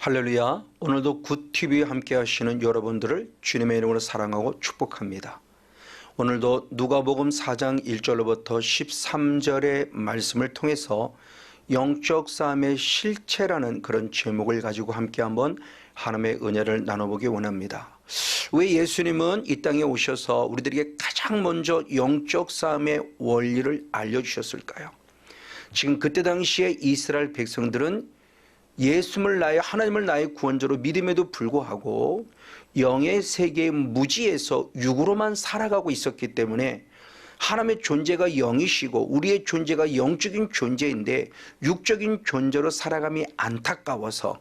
할렐루야. 오늘도 굿TV에 함께 하시는 여러분들을 주님의 이름으로 사랑하고 축복합니다. 오늘도 누가복음 4장 1절로부터 13절의 말씀을 통해서 영적 싸움의 실체라는 그런 제목을 가지고 함께 한번 하나님의 은혜를 나눠보기 원합니다. 왜 예수님은 이 땅에 오셔서 우리들에게 가장 먼저 영적 싸움의 원리를 알려주셨을까요? 지금 그때 당시에 이스라엘 백성들은 예수를 나의 하나님을 나의 구원자로 믿음에도 불구하고 영의 세계의 무지에서 육으로만 살아가고 있었기 때문에 하나님의 존재가 영이시고 우리의 존재가 영적인 존재인데 육적인 존재로 살아감이 안타까워서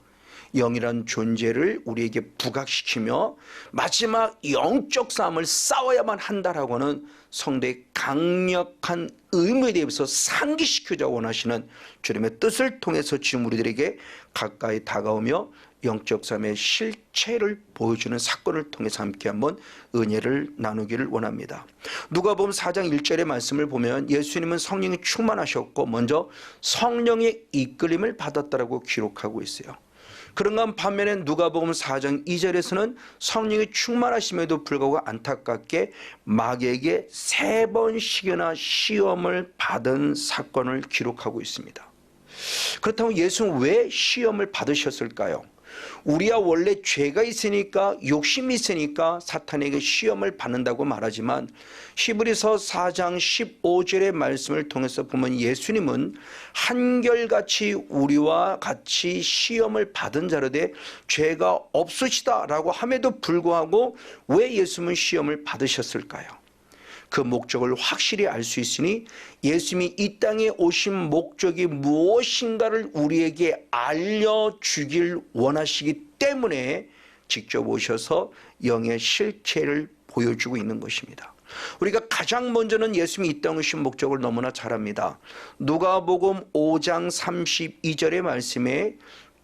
영이란 존재를 우리에게 부각시키며 마지막 영적 싸움을 싸워야만 한다라고는 성도의 강력한 의무에 대해서 상기시키자 원하시는 주님의 뜻을 통해서 지금 우리들에게 가까이 다가오며 영적 싸움의 실체를 보여주는 사건을 통해서 함께 한번 은혜를 나누기를 원합니다. 누가복음 4장 1절의 말씀을 보면 예수님은 성령이 충만하셨고 먼저 성령의 이끌림을 받았다라고 기록하고 있어요. 그런가 반면에 누가복음 4장 2절에서는 성령이 충만하심에도 불구하고 안타깝게 마귀에게 3번씩이나 시험을 받은 사건을 기록하고 있습니다. 그렇다면 예수는 왜 시험을 받으셨을까요? 우리야 원래 죄가 있으니까 욕심이 있으니까 사탄에게 시험을 받는다고 말하지만 히브리서 4장 15절의 말씀을 통해서 보면 예수님은 한결같이 우리와 같이 시험을 받은 자로되 죄가 없으시다라고 함에도 불구하고 왜 예수님은 시험을 받으셨을까요? 그 목적을 확실히 알 수 있으니 예수님이 이 땅에 오신 목적이 무엇인가를 우리에게 알려주길 원하시기 때문에 직접 오셔서 영의 실체를 보여주고 있는 것입니다. 우리가 가장 먼저는 예수님이 이 땅에 오신 목적을 너무나 잘 압니다. 누가복음 5장 32절의 말씀에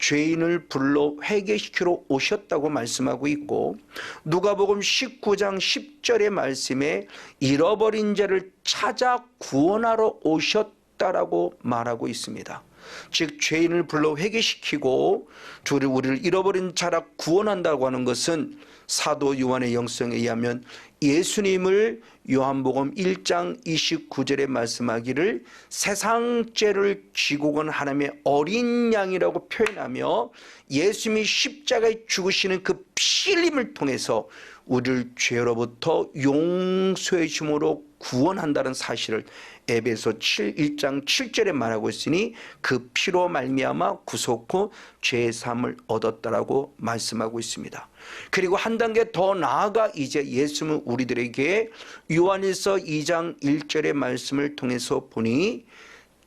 죄인을 불러 회개시키러 오셨다고 말씀하고 있고 누가복음 19장 10절의 말씀에 잃어버린 자를 찾아 구원하러 오셨다라고 말하고 있습니다. 즉 죄인을 불러 회개시키고 우리를 잃어버린 자라 구원한다고 하는 것은 사도 요한의 영성에 의하면 예수님을 요한복음 1장 29절에 말씀하기를 세상 죄를 지고 간 하나님의 어린 양이라고 표현하며 예수님이 십자가에 죽으시는 그 피 흘림을 통해서 우리를 죄로부터 용서해 줌으로 구원한다는 사실을 에베소 1장 7절에 말하고 있으니 그 피로 말미암아 구속 후 죄 사함을 얻었다라고 말씀하고 있습니다. 그리고 한 단계 더 나아가 이제 예수님은 우리들에게 요한일서 2장 1절의 말씀을 통해서 보니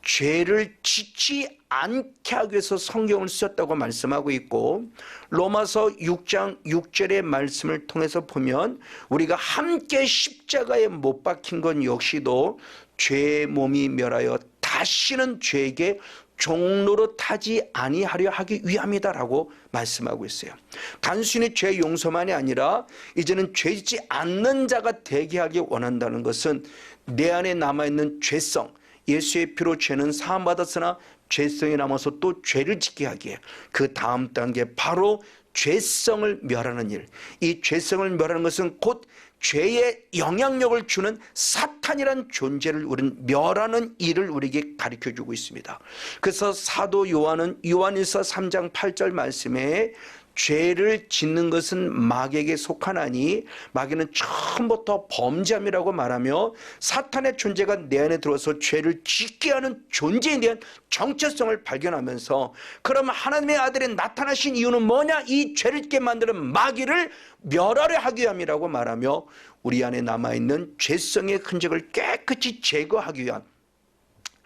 죄를 짓지 않게 하기 위해서 성경을 쓰셨다고 말씀하고 있고 로마서 6장 6절의 말씀을 통해서 보면 우리가 함께 십자가에 못 박힌 건 역시도 죄의 몸이 멸하여 다시는 죄에게 종로로 타지 아니하려 하기 위함이다라고 말씀하고 있어요. 단순히 죄 용서만이 아니라 이제는 죄짓지 않는 자가 되게 하기 원한다는 것은 내 안에 남아있는 죄성, 예수의 피로 죄는 사함받았으나 죄성이 남아서 또 죄를 짓게 하기에 그 다음 단계 바로 죄성을 멸하는 일. 이 죄성을 멸하는 것은 곧 죄의 영향력을 주는 사탄이란 존재를 우리는 멸하는 일을 우리에게 가르쳐주고 있습니다. 그래서 사도 요한은 요한일서 3장 8절 말씀에 죄를 짓는 것은 마귀에게 속하나니 마귀는 처음부터 범죄함이라고 말하며 사탄의 존재가 내 안에 들어서 죄를 짓게 하는 존재에 대한 정체성을 발견하면서 그럼 하나님의 아들이 나타나신 이유는 뭐냐? 이 죄를 짓게 만드는 마귀를 멸하려 하기 위함이라고 말하며 우리 안에 남아있는 죄성의 흔적을 깨끗이 제거하기 위한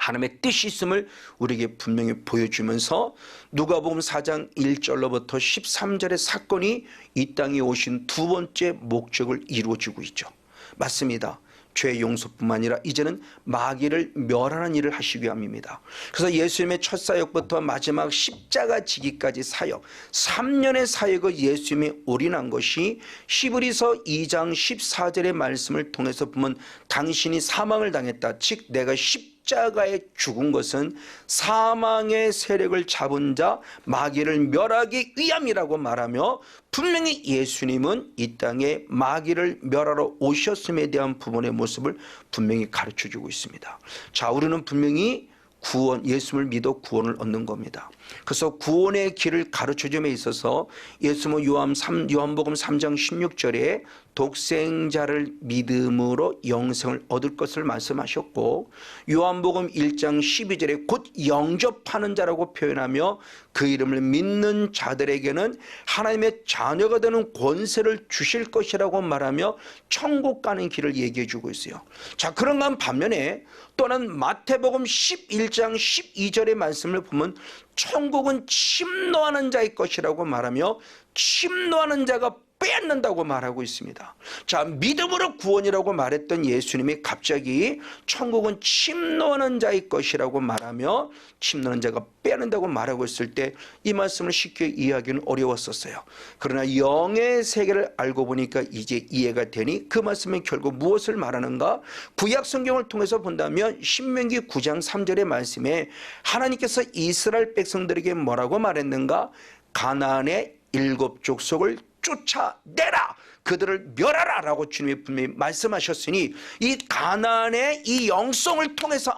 하나님의 뜻이 있음을 우리에게 분명히 보여주면서 누가복음 4장 1절로부터 13절의 사건이 이 땅에 오신 두 번째 목적을 이루어주고 있죠. 맞습니다. 죄 용서뿐만 아니라 이제는 마귀를 멸하는 일을 하시기 위함입니다. 그래서 예수님의 첫 사역부터 마지막 십자가 지기까지 사역 3년의 사역을 예수님이 올인한 것이 히브리서 2장 14절의 말씀을 통해서 보면 당신이 사망을 당했다. 즉 내가 십자가에 죽은 것은 사망의 세력을 잡은 자 마귀를 멸하기 위함이라고 말하며 분명히 예수님은 이 땅에 마귀를 멸하러 오셨음에 대한 부분의 모습을 분명히 가르쳐주고 있습니다. 자, 우리는 분명히 구원, 예수를 믿어 구원을 얻는 겁니다. 그래서 구원의 길을 가르쳐줌에 있어서 예수님은 요한복음 3장 16절에 독생자를 믿음으로 영생을 얻을 것을 말씀하셨고, 요한복음 1장 12절에 곧 영접하는 자라고 표현하며 그 이름을 믿는 자들에게는 하나님의 자녀가 되는 권세를 주실 것이라고 말하며 천국 가는 길을 얘기해 주고 있어요. 자, 그런가 반면에 또는 마태복음 11장 12절의 말씀을 보면 천국은 침노하는 자의 것이라고 말하며 침노하는 자가 빼앗는다고 말하고 있습니다. 자, 믿음으로 구원이라고 말했던 예수님이 갑자기 천국은 침노하는 자의 것이라고 말하며 침노하는 자가 빼앗는다고 말하고 있을 때 이 말씀을 쉽게 이해하기는 어려웠었어요. 그러나 영의 세계를 알고 보니까 이제 이해가 되니 그 말씀은 결국 무엇을 말하는가? 구약 성경을 통해서 본다면 신명기 9장 3절의 말씀에 하나님께서 이스라엘 백성들에게 뭐라고 말했는가? 가나안의 7 족속을 쫓아내라, 그들을 멸하라 라고 주님이 분명히 말씀하셨으니 이 가나안의 이 영성을 통해서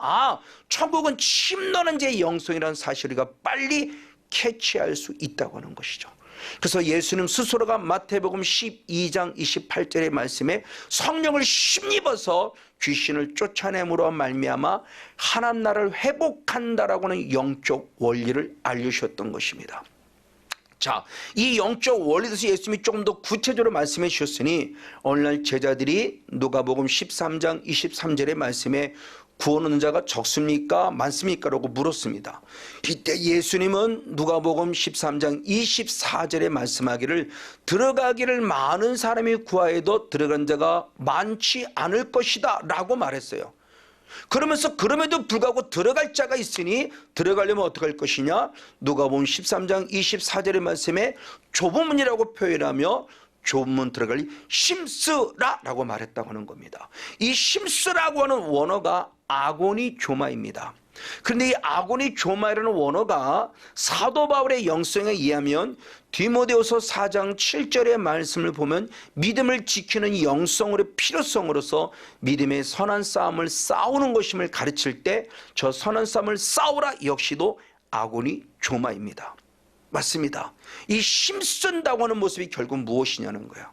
천국은 침노하는 자의 영성이라는 사실을 우리가 빨리 캐치할 수 있다고 하는 것이죠. 그래서 예수님 스스로가 마태복음 12장 28절의 말씀에 성령을 힘입어서 귀신을 쫓아내므로 말미암아 하나님 나라를 회복한다라고 하는 영적 원리를 알려주셨던 것입니다. 자, 이 영적 원리에 대해서 예수님이 조금 더 구체적으로 말씀해 주셨으니 오늘날 제자들이 누가복음 13장 23절의 말씀에 구원 얻는 자가 적습니까? 많습니까? 라고 물었습니다. 이때 예수님은 누가복음 13장 24절에 말씀하기를 들어가기를 많은 사람이 구하여도 들어간 자가 많지 않을 것이다 라고 말했어요. 그러면서 그럼에도 불구하고 들어갈 자가 있으니 들어가려면 어떻게 할 것이냐? 누가복음 13장 24절의 말씀에 좁은 문이라고 표현하며 좁은 문 들어가리 심쓰라 라고 말했다고 하는 겁니다. 이 심쓰라고 하는 원어가 아고니 조마입니다. 그런데 이 아고니 조마이라는 원어가 사도 바울의 영성에 의하면 디모데후서 4장 7절의 말씀을 보면 믿음을 지키는 영성으로 필요성으로서 믿음의 선한 싸움을 싸우는 것임을 가르칠 때 저 선한 싸움을 싸우라 역시도 아고니 조마입니다. 맞습니다. 이 힘쓴다고 하는 모습이 결국 무엇이냐는 거예요.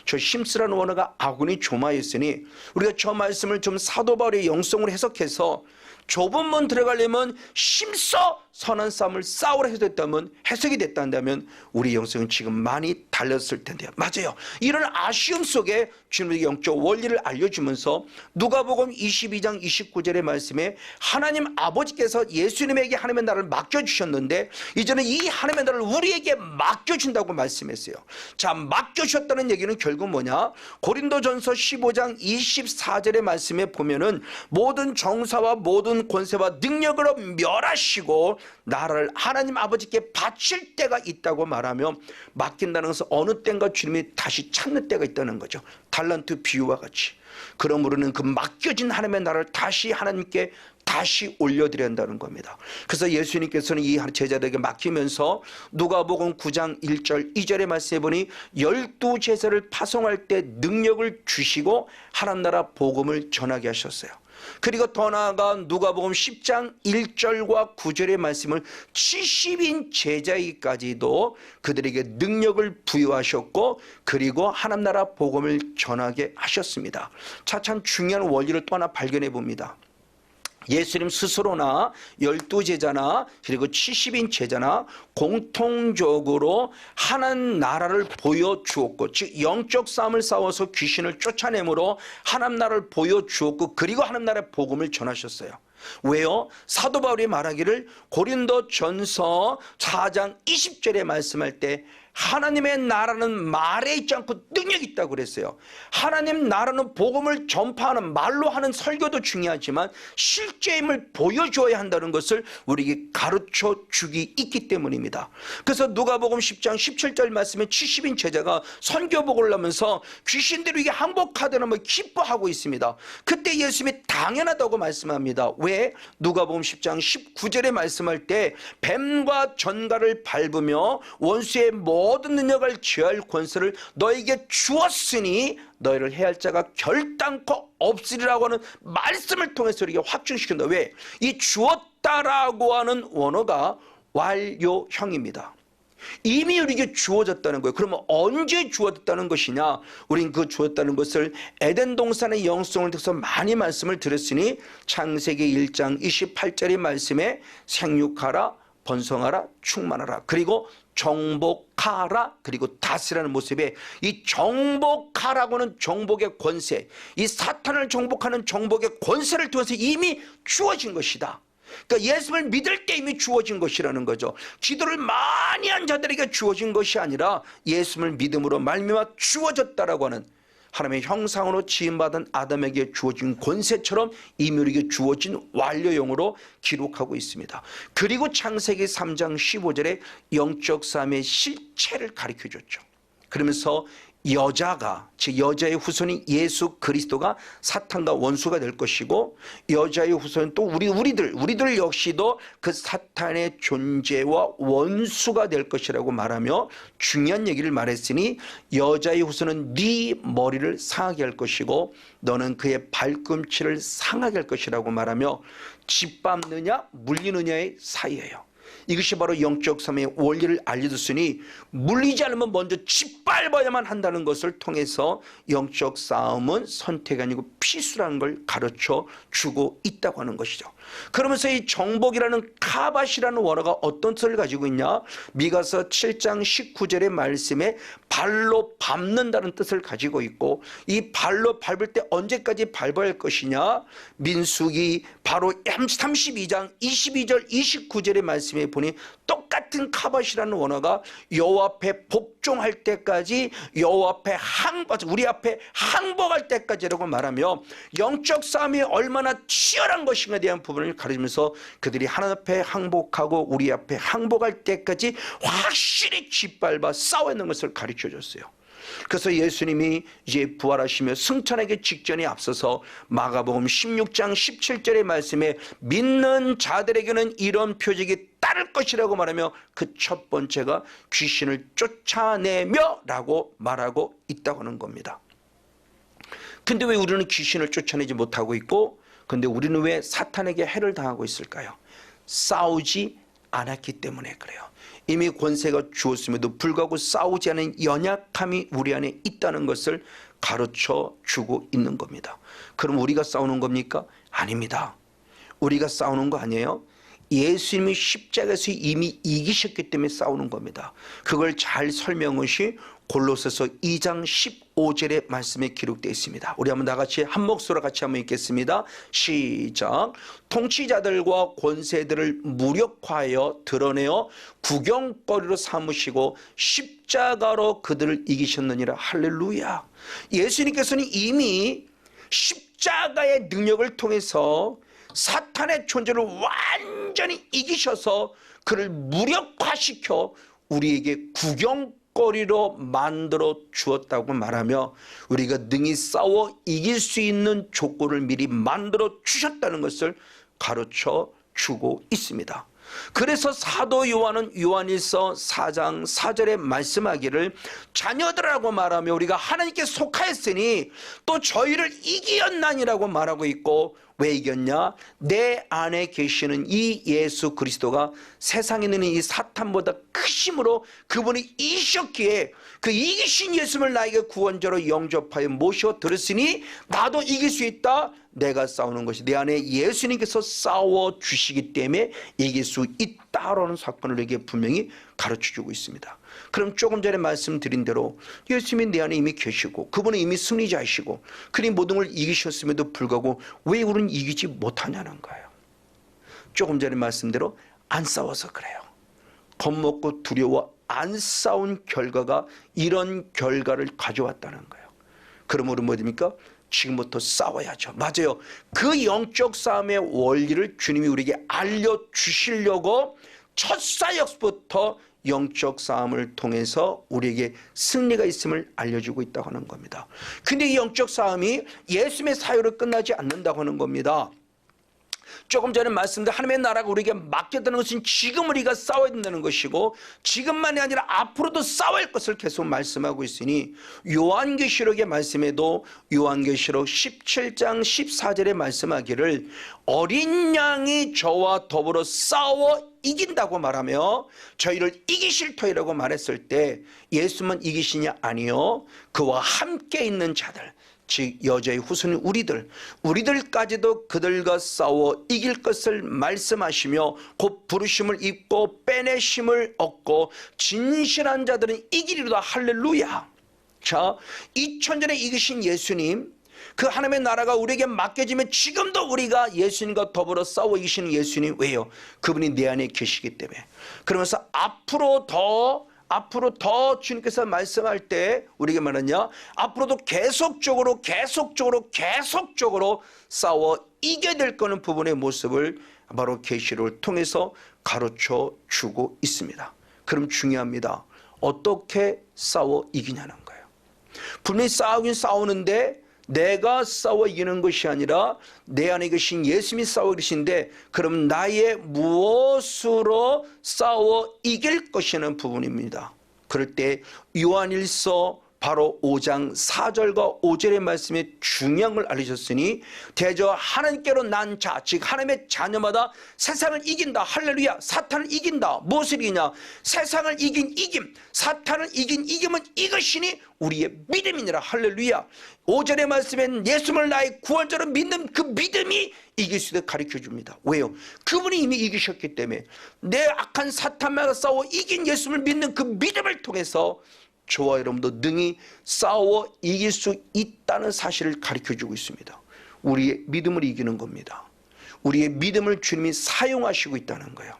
저 힘쓰라는 원어가 아고니 조마였으니 우리가 저 말씀을 좀 사도 바울의 영성으로 해석해서 좁은 문 들어가려면 힘써 선한 싸움을 싸우라 해석됐다면, 해석이 됐다면 우리 영성은 지금 많이 달렸을 텐데요. 맞아요. 이런 아쉬움 속에 주님의 영적 원리를 알려주면서 누가복음 22장 29절의 말씀에 하나님 아버지께서 예수님에게 하나님의 나라를 맡겨주셨는데 이제는 이 하나님의 나라를 우리에게 맡겨준다고 말씀했어요. 자, 맡겨주셨다는 얘기는 결국 뭐냐? 고린도전서 15장 24절의 말씀에 보면은 모든 정사와 모든 권세와 능력으로 멸하시고 나라를 하나님 아버지께 바칠 때가 있다고 말하며 맡긴다는 것은 어느 때인가 주님이 다시 찾는 때가 있다는 거죠. 달란트 비유와 같이. 그러므로는 그 맡겨진 하나님의 나라를 다시 하나님께 다시 올려드려야 한다는 겁니다. 그래서 예수님께서는 이 제자들에게 맡기면서 누가복음 9장 1절 2절의 말씀해 보니 12제자를 파송할 때 능력을 주시고 하나님 나라 복음을 전하게 하셨어요. 그리고 더 나아가 누가복음 10장 1절과 9절의 말씀을 70인 제자에게까지도 그들에게 능력을 부여하셨고 그리고 하나님 나라 복음을 전하게 하셨습니다. 참 중요한 원리를 또 하나 발견해 봅니다. 예수님 스스로나 12제자나 그리고 70인 제자나 공통적으로 하나님 나라를 보여주었고, 즉 영적 싸움을 싸워서 귀신을 쫓아내므로 하나님 나라를 보여주었고 그리고 하나님 나라의 복음을 전하셨어요. 왜요? 사도 바울이 말하기를 고린도전서 4장 20절에 말씀할 때 하나님의 나라는 말에 있지 않고 능력이 있다고 그랬어요. 하나님 나라는 복음을 전파하는 말로 하는 설교도 중요하지만 실제 힘을 보여줘야 한다는 것을 우리에게 가르쳐 주기 있기 때문입니다. 그래서 누가복음 10장 17절 말씀에 70인 제자가 선교복을 하면서 귀신들이 이게 항복하다는 걸 기뻐하고 있습니다. 그때 예수님이 당연하다고 말씀합니다. 왜? 누가복음 10장 19절에 말씀할 때 뱀과 전갈을 밟으며 원수의 모든 능력을 제할 권세를 너에게 주었으니 너희를 해할 자가 결단코 없으리라고 하는 말씀을 통해서 우리에게 확증시킨다. 왜? 이 주었다라고 하는 원어가 완료형입니다. 이미 우리에게 주어졌다는 거예요. 그러면 언제 주어졌다는 것이냐? 우린 그 주었다는 것을 에덴 동산의 영성을 통해서 많이 말씀을 드렸으니 창세기 1장 28절의 말씀에 생육하라, 번성하라, 충만하라, 그리고 정복하라, 그리고 다스리라는 모습에 이 정복하라고는 정복의 권세, 이 사탄을 정복하는 정복의 권세를 통해서 이미 주어진 것이다. 그러니까 예수를 믿을 때 이미 주어진 것이라는 거죠. 기도를 많이 한 자들에게 주어진 것이 아니라 예수를 믿음으로 말미암아 주어졌다라고 하는 하나님의 형상으로 지음받은 아담에게 주어진 권세처럼 이미 우리에게 주어진 완료형으로 기록하고 있습니다. 그리고 창세기 3장 15절에 영적 삶의 실체를 가르쳐줬죠. 그러면서 여자가, 즉 여자의 후손인 예수 그리스도가 사탄과 원수가 될 것이고 여자의 후손은 또 우리들 역시도 그 사탄의 존재와 원수가 될 것이라고 말하며 중요한 얘기를 말했으니 여자의 후손은 네 머리를 상하게 할 것이고 너는 그의 발꿈치를 상하게 할 것이라고 말하며 짓밟느냐 물리느냐의 사이예요. 이것이 바로 영적 삶의 원리를 알려줬으니 물리지 않으면 먼저 짓밟아야만 한다는 것을 통해서 영적 싸움은 선택이 아니고 필수라는 걸 가르쳐 주고 있다고 하는 것이죠. 그러면서 이 정복이라는 카밭이라는 원어가 어떤 뜻을 가지고 있냐? 미가서 7장 19절의 말씀에 발로 밟는다는 뜻을 가지고 있고 이 발로 밟을 때 언제까지 밟아야 할 것이냐? 민수기 바로 32장 22절 29절의 말씀에 보니 똑같은 카밭이라는 원어가 여호와 앞에 복종할 때까지 여호와 앞에 우리 앞에 항복할 때까지라고 말하며 영적 싸움이 얼마나 치열한 것인가에 대한 부분을 가르치면서 그들이 하나님 앞에 항복하고 우리 앞에 항복할 때까지 확실히 짓밟아 싸워야 하는 것을 가르쳐줬어요. 그래서 예수님이 이제 부활하시며 승천하기 직전에 앞서서 마가복음 16장 17절의 말씀에 믿는 자들에게는 이런 표적이 따를 것이라고 말하며 그 첫 번째가 귀신을 쫓아내며 라고 말하고 있다고 하는 겁니다. 근데 왜 우리는 귀신을 쫓아내지 못하고 있고 근데 우리는 왜 사탄에게 해를 당하고 있을까요? 싸우지 않았기 때문에 그래요. 이미 권세가 주었음에도 불구하고 싸우지 않은 연약함이 우리 안에 있다는 것을 가르쳐 주고 있는 겁니다. 그럼 우리가 싸우는 겁니까? 아닙니다. 우리가 싸우는 거 아니에요. 예수님이 십자가에서 이미 이기셨기 때문에 싸우는 겁니다. 그걸 잘 설명하시 골로새서 2장 15절의 말씀에 기록되어 있습니다. 우리 한번 나같이 한 목소리로 같이 한번 읽겠습니다. 시작. 통치자들과 권세들을 무력화하여 드러내어 구경거리로 삼으시고 십자가로 그들을 이기셨느니라. 할렐루야. 예수님께서는 이미 십자가의 능력을 통해서 사탄의 존재를 완전히 이기셔서 그를 무력화시켜 우리에게 구경거리로 만들어 주었다고 말하며 우리가 능히 싸워 이길 수 있는 조건을 미리 만들어 주셨다는 것을 가르쳐 주고 있습니다. 그래서 사도 요한은 요한일서 4장 4절에 말씀하기를 자녀들이라고 말하며 우리가 하나님께 속하였으니 또 저희를 이기었나니라고 말하고 있고 왜 이겼냐? 내 안에 계시는 이 예수 그리스도가 세상에 있는 이 사탄보다 크심으로 그분이 이기셨기에 그 이기신 예수를 나에게 구원자로 영접하여 모셔 들었으니 나도 이길 수 있다. 내가 싸우는 것이 내 안에 예수님께서 싸워주시기 때문에 이길 수 있다라는 사건을 우리에게 분명히 가르쳐주고 있습니다. 그럼 조금 전에 말씀드린 대로 예수님이 내 안에 이미 계시고 그분은 이미 승리자이시고 그리 모든 걸 이기셨음에도 불구하고 왜 우리는 이기지 못하냐는 거예요. 조금 전에 말씀대로 안 싸워서 그래요. 겁먹고 두려워 안 싸운 결과가 이런 결과를 가져왔다는 거예요. 그러므로 뭐 됩니까? 지금부터 싸워야죠. 맞아요. 그 영적 싸움의 원리를 주님이 우리에게 알려주시려고 첫 사역부터 영적 싸움을 통해서 우리에게 승리가 있음을 알려주고 있다고 하는 겁니다. 근데 이 영적 싸움이 예수님의 사역으로 끝나지 않는다고 하는 겁니다. 조금 전에 말씀드린 하나님의 나라가 우리에게 맡겼다는 것은 지금 우리가 싸워야 된다는 것이고, 지금만이 아니라 앞으로도 싸워야 할 것을 계속 말씀하고 있으니, 요한계시록의 말씀에도 요한계시록 17장 14절에 말씀하기를 어린 양이 저와 더불어 싸워 이긴다고 말하며 저희를 이기실 터이라고 말했을 때, 예수만 이기시냐? 아니요, 그와 함께 있는 자들, 즉 여자의 후손인 우리들까지도 그들과 싸워 이길 것을 말씀하시며, 곧 부르심을 입고 빼내심을 얻고 진실한 자들은 이기리로다. 할렐루야. 자, 2000년에 이기신 예수님, 그 하나님의 나라가 우리에게 맡겨지면 지금도 우리가 예수님과 더불어 싸워 이기시는 예수님. 왜요? 그분이 내 안에 계시기 때문에. 그러면서 앞으로 더 주님께서 말씀할 때 우리에게 말하냐? 앞으로도 계속적으로 싸워 이겨야 될 거는 부분의 모습을 바로 계시록을 통해서 가르쳐 주고 있습니다. 그럼 중요합니다. 어떻게 싸워 이기냐는 거예요. 분명히 싸우긴 싸우는데 내가 싸워 이기는 것이 아니라 내 안에 계신 예수님이 싸워 이기신데, 그럼 나의 무엇으로 싸워 이길 것이라는 부분입니다. 그럴 때 요한일서 바로 5장 4절과 5절의 말씀에 중요한 걸 알려줬으니, 대저 하나님께로 난 자, 즉 하나님의 자녀마다 세상을 이긴다. 할렐루야. 사탄을 이긴다. 무엇을 이기냐? 세상을 이긴 이김, 사탄을 이긴 이김은 이것이니 우리의 믿음이니라. 할렐루야. 5절의 말씀엔 예수를 나의 구원자로 믿는 그 믿음이 이길 수 있도록 가르쳐줍니다. 왜요? 그분이 이미 이기셨기 때문에. 내 악한 사탄과 싸워 이긴 예수를 믿는 그 믿음을 통해서 저와 여러분도 능히 싸워 이길 수 있다는 사실을 가르쳐주고 있습니다. 우리의 믿음을 이기는 겁니다. 우리의 믿음을 주님이 사용하시고 있다는 거예요.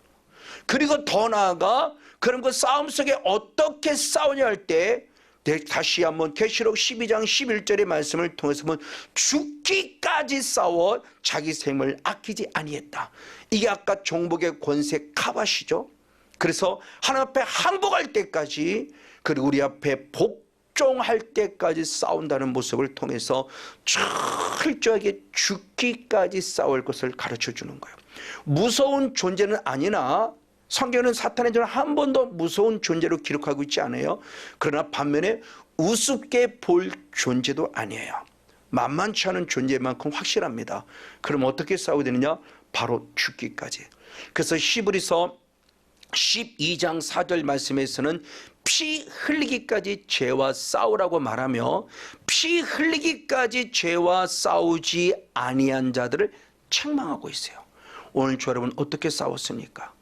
그리고 더 나아가 그런 그 싸움 속에 어떻게 싸우냐 할 때, 다시 한번 계시록 12장 11절의 말씀을 통해서 보면 죽기까지 싸워 자기 생명을 아끼지 아니했다. 이게 아까 정복의 권세 카바시죠. 그래서 하나님 앞에 항복할 때까지, 그리고 우리 앞에 복종할 때까지 싸운다는 모습을 통해서 철저하게 죽기까지 싸울 것을 가르쳐 주는 거예요. 무서운 존재는 아니나 성경은 사탄의 존재는 한 번도 무서운 존재로 기록하고 있지 않아요. 그러나 반면에 우습게 볼 존재도 아니에요. 만만치 않은 존재만큼 확실합니다. 그럼 어떻게 싸우게 되느냐? 바로 죽기까지. 그래서 히브리서 12장 4절 말씀에서는 피 흘리기까지 죄와 싸우라고 말하며, 피 흘리기까지 죄와 싸우지 아니한 자들을 책망하고 있어요. 오늘 저 여러분 어떻게 싸웠습니까?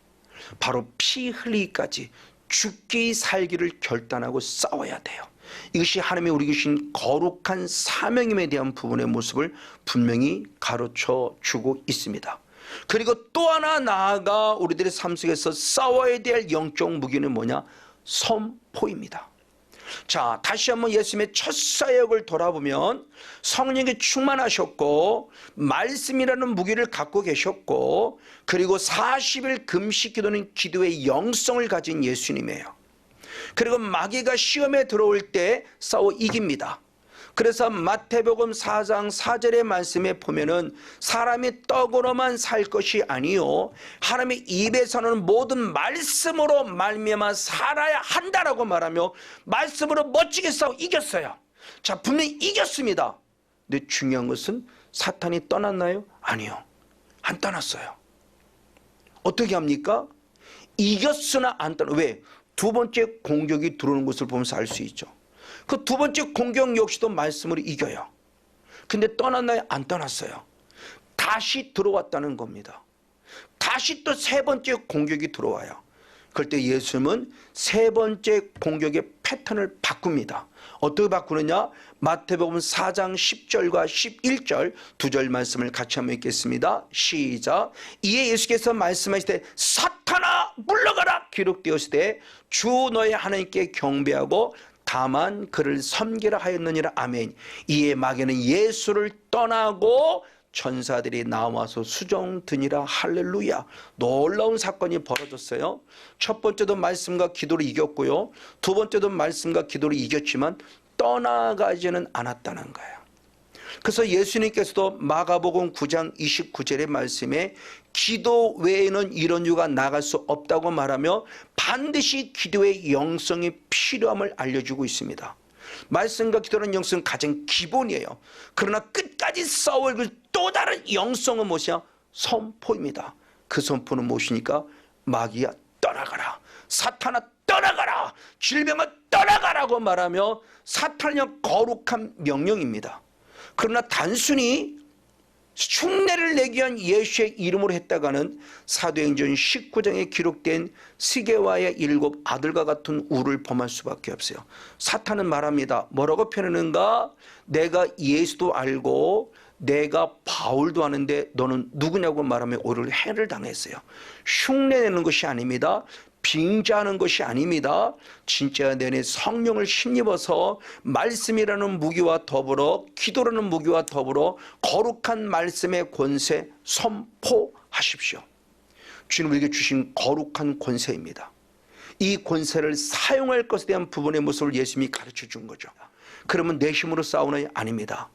바로 피 흘리기까지 죽기 살기를 결단하고 싸워야 돼요. 이것이 하나님이 우리 주신 거룩한 사명임에 대한 부분의 모습을 분명히 가르쳐 주고 있습니다. 그리고 또 하나 나아가 우리들의 삶 속에서 싸워야 될 영적 무기는 뭐냐? 선포입니다. 자, 다시 한번 예수님의 첫 사역을 돌아보면 성령에 충만하셨고 말씀이라는 무기를 갖고 계셨고, 그리고 40일 금식 기도는 기도의 영성을 가진 예수님이에요. 그리고 마귀가 시험에 들어올 때 싸워 이깁니다. 그래서 마태복음 4장 4절의 말씀에 보면은 사람이 떡으로만 살 것이 아니요 하나님의 입에서 나오는 모든 말씀으로 말미암아 살아야 한다라고 말하며 말씀으로 멋지게 싸워 이겼어요. 자, 분명히 이겼습니다. 근데 중요한 것은 사탄이 떠났나요? 아니요, 안 떠났어요. 어떻게 합니까? 이겼으나 안 떠나. 왜? 두 번째 공격이 들어오는 것을 보면서 알 수 있죠. 그 두 번째 공격 역시도 말씀으로 이겨요. 근데 떠났나요? 안 떠났어요. 다시 들어왔다는 겁니다. 다시 또 세 번째 공격이 들어와요. 그럴 때 예수님은 세 번째 공격의 패턴을 바꿉니다. 어떻게 바꾸느냐? 마태복음 4장 10절과 11절 두 절 말씀을 같이 한번 읽겠습니다. 시작. 이에 예수께서 말씀하시되 사탄아 물러가라 기록되었을 때 주 너의 하나님께 경배하고 다만 그를 섬기라 하였느니라. 아멘. 이에 마귀는 예수를 떠나고 천사들이 나와서 수종드니라. 할렐루야. 놀라운 사건이 벌어졌어요. 첫 번째도 말씀과 기도를 이겼고요, 두 번째도 말씀과 기도를 이겼지만 떠나가지는 않았다는 거예요. 그래서 예수님께서도 마가복음 9장 29절의 말씀에 기도 외에는 이런 이유가 나갈 수 없다고 말하며 반드시 기도의 영성이 필요함을 알려주고 있습니다. 말씀과 기도는 영성은 가장 기본이에요. 그러나 끝까지 싸울 또 다른 영성은 무엇이야? 선포입니다. 그 선포는 무엇이니까? 마귀야 떠나가라, 사탄아 떠나가라, 질병아 떠나가라고 말하며 사탄의 거룩한 명령입니다. 그러나 단순히 흉내를 내기 위한 예수의 이름으로 했다가는 사도행전 19장에 기록된 시게와의 7 아들과 같은 우를 범할 수밖에 없어요. 사탄은 말합니다. 뭐라고 표현하는가? 내가 예수도 알고 내가 바울도 아는데 너는 누구냐고 말하며 오히려 해를 당했어요. 흉내내는 것이 아닙니다. 빙자하는 것이 아닙니다. 진짜 내내 성령을 힘입어서 말씀이라는 무기와 더불어 기도라는 무기와 더불어 거룩한 말씀의 권세 선포하십시오. 주님 우리에게 주신 거룩한 권세입니다. 이 권세를 사용할 것에 대한 부분의 모습을 예수님이 가르쳐 준 거죠. 그러면 내 힘으로 싸우는 아닙니다.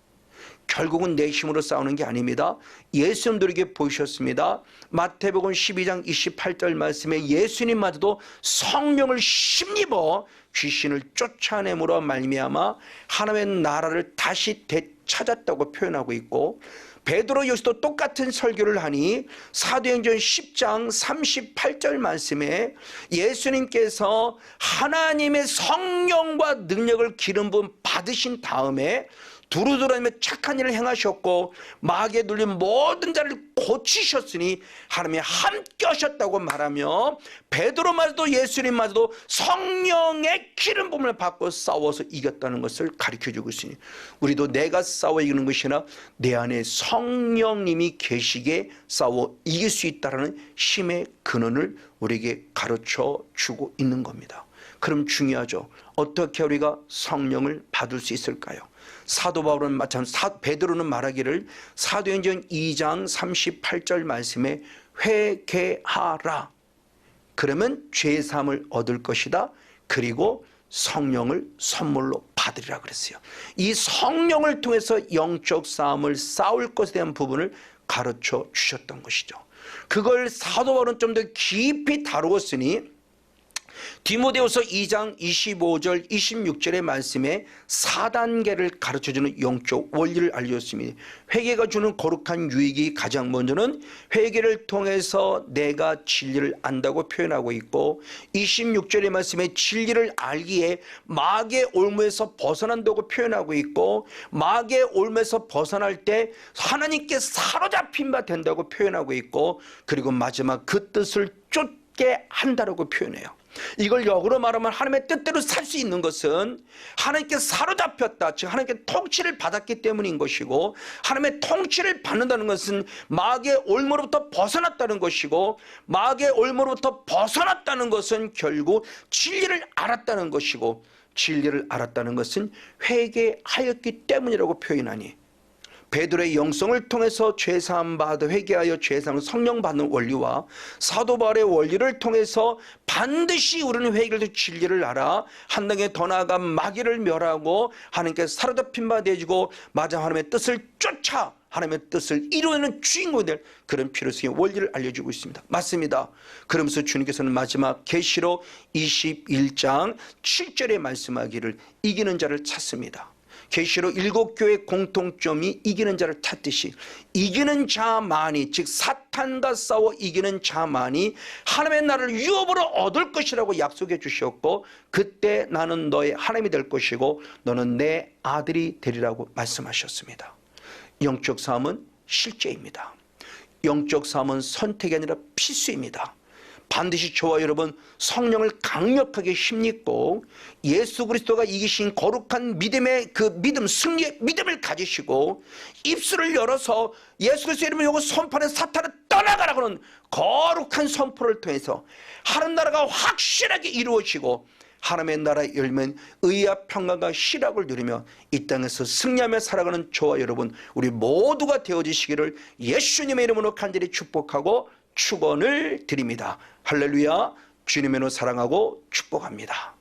결국은 내 힘으로 싸우는 게 아닙니다. 예수님들에게 보이셨습니다. 마태복음 12장 28절 말씀에 예수님마저도 성령을 힘입어 귀신을 쫓아내므로 말미암아 하나님의 나라를 다시 되찾았다고 표현하고 있고, 베드로 역시도 똑같은 설교를 하니 사도행전 10장 38절 말씀에 예수님께서 하나님의 성령과 능력을 기름 부음 받으신 다음에 두루두루하며 착한 일을 행하셨고 마귀에 눌린 모든 자를 고치셨으니 하나님이 함께 하셨다고 말하며 베드로마저도 예수님마저도 성령의 기름 부음을 받고 싸워서 이겼다는 것을 가르쳐주고 있으니 우리도 내가 싸워 이기는 것이 아니라 내 안에 성령님이 계시기에 싸워 이길 수 있다는 힘의 근원을 우리에게 가르쳐주고 있는 겁니다. 그럼 중요하죠. 어떻게 우리가 성령을 받을 수 있을까요? 사도 바울은 마찬가지로 베드로는 말하기를 사도행전 2장 38절 말씀에 회개하라. 그러면 죄사함을 얻을 것이다. 그리고 성령을 선물로 받으리라 그랬어요. 이 성령을 통해서 영적 싸움을 싸울 것에 대한 부분을 가르쳐 주셨던 것이죠. 그걸 사도 바울은 좀 더 깊이 다루었으니 디모데후서 2장 25절 26절의 말씀에 4단계를 가르쳐주는 영적 원리를 알려줬습니다. 회개가 주는 거룩한 유익이 가장 먼저는 회개를 통해서 내가 진리를 안다고 표현하고 있고, 26절의 말씀에 진리를 알기에 마귀의 올무에서 벗어난다고 표현하고 있고, 마귀의 올무에서 벗어날 때 하나님께 사로잡힌 바 된다고 표현하고 있고, 그리고 마지막 그 뜻을 쫓게 한다고 표현해요. 이걸 역으로 말하면 하나님의 뜻대로 살 수 있는 것은 하나님께 사로잡혔다, 즉 하나님께 통치를 받았기 때문인 것이고, 하나님의 통치를 받는다는 것은 마귀의 올무로부터 벗어났다는 것이고, 마귀의 올무로부터 벗어났다는 것은 결국 진리를 알았다는 것이고, 진리를 알았다는 것은 회개하였기 때문이라고 표현하니 베드로의 영성을 통해서 죄사함 받아 회개하여 죄사함을 성령 받는 원리와 사도 바울의 원리를 통해서 반드시 우리는 회개를 진리를 알아 한 단계 더 나아가 마귀를 멸하고 하나님께 사로잡힌 바 되어지고 마지막 하나님의 뜻을 쫓아 하나님의 뜻을 이루는 주인공이 될 그런 필요성의 원리를 알려주고 있습니다. 맞습니다. 그러면서 주님께서는 마지막 계시록 21장 7절에 말씀하기를 이기는 자를 찾습니다. 계시록 7교회의 공통점이 이기는 자를 찾듯이 이기는 자만이, 즉 사탄과 싸워 이기는 자만이 하나님의 나라를 유업으로 얻을 것이라고 약속해 주셨고, 그때 나는 너의 하나님이 될 것이고 너는 내 아들이 되리라고 말씀하셨습니다. 영적 싸움은 실제입니다. 영적 싸움은 선택이 아니라 필수입니다. 반드시 저와 여러분 성령을 강력하게 힘입고 예수 그리스도가 이기신 거룩한 믿음의 그 믿음, 승리의 믿음을 가지시고 입술을 열어서 예수 그리스도 이름을 열고 선포하는 사탄을 떠나가라고 하는 거룩한 선포를 통해서 하나님 나라가 확실하게 이루어지고 하나님의 나라에 열면 의와 평강과 희락을 누리며 이 땅에서 승리하며 살아가는 저와 여러분 우리 모두가 되어지시기를 예수님의 이름으로 간절히 축복하고 축원을 드립니다. 할렐루야. 주님의 이름으로 사랑하고 축복합니다.